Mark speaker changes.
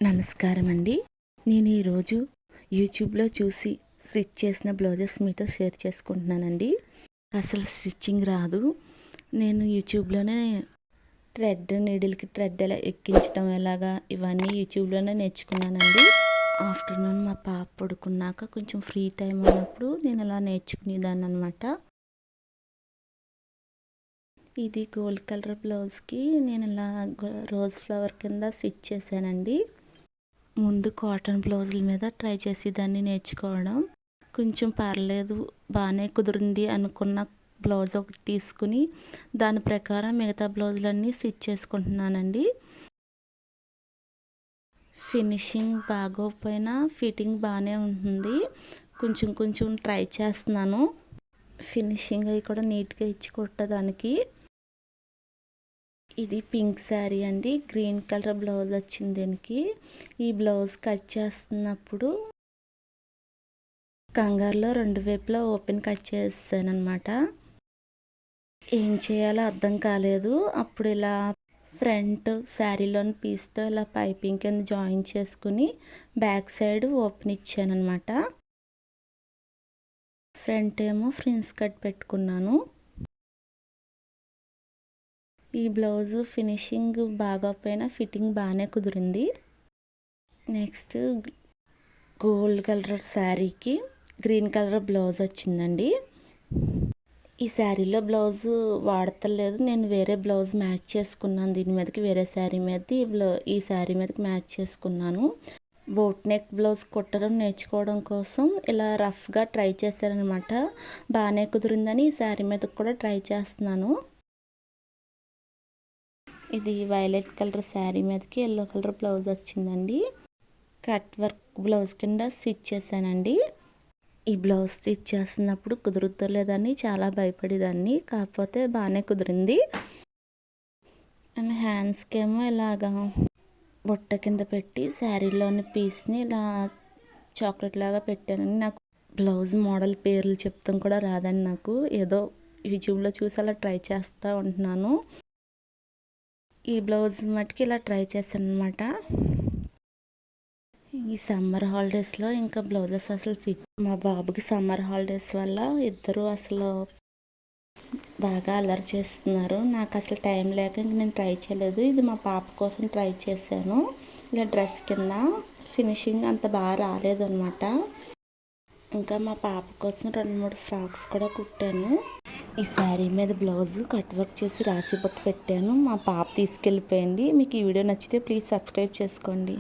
Speaker 1: నమస్కారం అండి. నేను ఈరోజు యూట్యూబ్లో చూసి స్టిచ్ చేసిన బ్లౌజెస్ మీతో షేర్ చేసుకుంటున్నానండి. అసలు స్టిచ్చింగ్ రాదు. నేను యూట్యూబ్లోనే నీడిల్కి థ్రెడ్ ఎలా ఎక్కించడం ఎలాగా ఇవన్నీ యూట్యూబ్లోనే నేర్చుకున్నానండి. ఆఫ్టర్నూన్ మా పాప పడుకున్నాక కొంచెం ఫ్రీ టైం ఉన్నప్పుడు నేను ఇలా నేర్చుకునేదాన్ని అనమాట. ఇది గోల్డ్ కలర్ బ్లౌజ్కి నేను ఇలా రోజ్ ఫ్లవర్ కింద స్టిచ్ చేశానండి. ముందు కాటన్ బ్లౌజుల మీద ట్రై చేసి దాన్ని నేర్చుకోవడం కొంచెం పర్లేదు, బాగానే కుదిరింది అనుకున్న బ్లౌజ్ ఒకటి తీసుకుని దాని ప్రకారం మిగతా బ్లౌజులన్నీ స్టిచ్ చేసుకుంటున్నానండి. ఫినిషింగ్ బాగోకపోయినా ఫిట్టింగ్ బాగానే ఉంటుంది. కొంచెం కొంచెం ట్రై చేస్తున్నాను. ఫినిషింగ్ అవి కూడా నీట్గా ఇచ్చి కుట్టడానికి. ఇది పింక్ శారీ అండి. గ్రీన్ కలర్ బ్లౌజ్ వచ్చింది దీనికి. ఈ బ్లౌజ్ కట్ చేస్తున్నప్పుడు కంగారులో రెండు వైపులా ఓపెన్ కట్ చేసాను అనమాట. ఏం చేయాలో అర్థం కాలేదు. అప్పుడు ఇలా ఫ్రంట్ శారీలోని పీస్తో ఇలా పైపింగ్ కింద జాయిన్ చేసుకుని బ్యాక్ సైడ్ ఓపెన్ ఇచ్చాను అనమాట. ఫ్రంట్ ఏమో ఫ్రిన్స్ కట్ పెట్టుకున్నాను. ఈ బ్లౌజు ఫినిషింగ్ బాగోకపోయినా ఫిట్టింగ్ బాగానే కుదిరింది. నెక్స్ట్ గోల్డ్ కలర్ శారీకి గ్రీన్ కలర్ బ్లౌజ్ వచ్చిందండి. ఈ శారీలో బ్లౌజు వాడతలేదు. నేను వేరే బ్లౌజ్ మ్యాచ్ చేసుకున్నాను దీని మీదకి. వేరే శారీ మీద ఈ శారీ మీదకి మ్యాచ్ చేసుకున్నాను. బోట్ నెక్ బ్లౌజ్ కుట్టడం నేర్చుకోవడం కోసం ఇలా రఫ్గా ట్రై చేశానమాట. బాగానే కుదిరిందని ఈ శారీ మీదకి కూడా ట్రై చేస్తున్నాను. ఇది వైలెట్ కలర్ శారీ మీదకి ఎల్లో కలర్ బ్లౌజ్ వచ్చిందండి. కట్ వర్క్ బ్లౌజ్ కింద స్టిచ్ చేశానండి. ఈ బ్లౌజ్ స్టిచ్ చేస్తున్నప్పుడు కుదురుతలేదని చాలా భయపడేదాన్ని. కాకపోతే బాగానే కుదిరింది. అండ్ హ్యాండ్స్కి ఏమో ఇలాగా బొట్ట కింద పెట్టి శారీలోని పీస్ని ఇలా చాక్లెట్ లాగా పెట్టానండి. నాకు బ్లౌజ్ మోడల్ పేర్లు చెప్తాం కూడా రాదండి నాకు. ఏదో యూట్యూబ్లో చూసి అలా ట్రై చేస్తూ ఉంటున్నాను. ఈ బ్లౌజ్ మటుకి ఇలా ట్రై చేశాను అనమాట. ఈ సమ్మర్ హాలిడేస్లో ఇంకా బ్లౌజెస్ అసలు మా బాబుకి సమ్మర్ హాలిడేస్ వల్ల ఇద్దరు అసలు బాగా అల్లరి చేస్తున్నారు. నాకు అసలు టైం లేక ఇంక నేను ట్రై చేయలేదు. ఇది మా పాప కోసం ట్రై చేశాను. ఇలా డ్రెస్ కింద ఫినిషింగ్ అంత బాగా రాలేదు అనమాట. ఇంకా మా పాప కోసం 2-3 ఫ్రాక్స్ కూడా కుట్టాను. ఈ శారీ మీద బ్లౌజు కట్ వర్క్ చేసి రాసి బొట్టు పెట్టాను. మా పాప తీసుకెళ్ళిపోయింది. మీకు ఈ వీడియో నచ్చితే ప్లీజ్ సబ్స్క్రైబ్ చేసుకోండి.